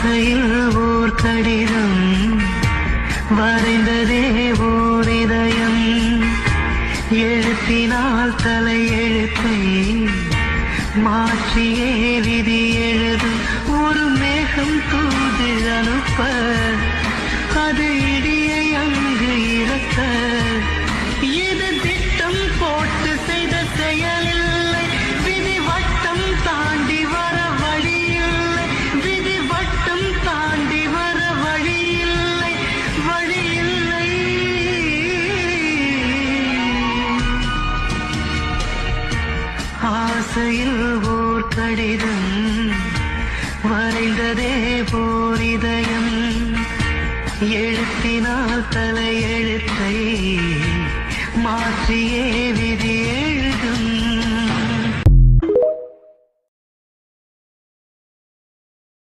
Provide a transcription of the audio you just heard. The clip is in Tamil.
ஆசையில் ஓர் கடிதம் வரைந்ததே ஓர் இதயம் எழுத்தினால் தலை எழுத்தை மாற்றியே விதி எழுதும் ஒரு மேகம் தூது அனுப்ப அது இடியை அங்கு இறக்க இது திட்டம் போட்டு செய்த செயலில்லை விதி வட்டம் தாண்டி வர வழியில்லை விதி வட்டம் தாண்டி வர வழியில்லை வழியில்லை ஆசையில் ஓர் கடிதம் வரைந்ததே போர் இதயம் எழுத்தினால் தலை எழுத்தை மாற்றியே விதி எழுதும்